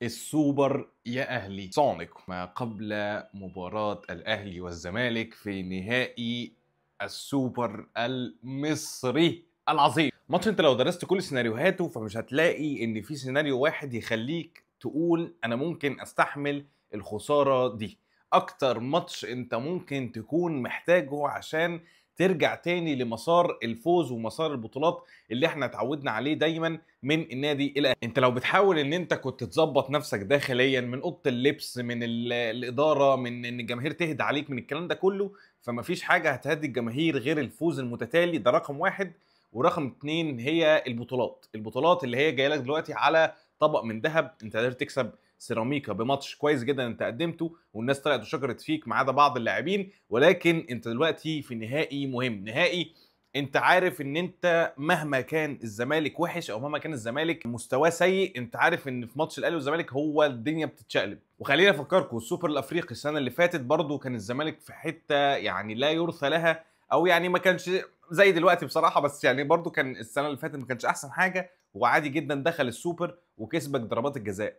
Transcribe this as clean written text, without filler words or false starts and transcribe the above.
السوبر يا أهلي سونيك ما قبل مباراة الأهلي والزمالك في نهائي السوبر المصري العظيم. ماتش انت لو درست كل سيناريوهاته فمش هتلاقي ان في سيناريو واحد يخليك تقول انا ممكن استحمل الخسارة دي. اكتر ماتش انت ممكن تكون محتاجه عشان ترجع تاني لمسار الفوز ومسار البطولات اللي احنا اتعودنا عليه دايما من النادي الى انت لو بتحاول ان انت كنت تظبط نفسك داخليا من اوضه اللبس من الاداره من ان الجماهير تهدى عليك من الكلام ده كله. فما فيش حاجه هتهدي الجماهير غير الفوز المتتالي، ده رقم واحد. ورقم اتنين هي البطولات اللي هي جايه لك دلوقتي على طبق من ذهب. انت قدرت تكسب سيراميكا بماتش كويس جدا انت قدمته والناس طلعت وشكرت فيك ما عدا بعض اللاعبين، ولكن انت دلوقتي في نهائي مهم، نهائي انت عارف ان انت مهما كان الزمالك وحش او مهما كان الزمالك مستواه سيء، انت عارف ان في ماتش الاهلي والزمالك هو الدنيا بتتشقلب. وخلينا افكركم السوبر الافريقي السنه اللي فاتت برضو كان الزمالك في حته يعني لا يرثى لها، او يعني ما كانش زي دلوقتي بصراحه، بس يعني برضو كان السنه اللي فاتت ما كانش احسن حاجه، وعادي جدا دخل السوبر وكسبك ضربات الجزاء.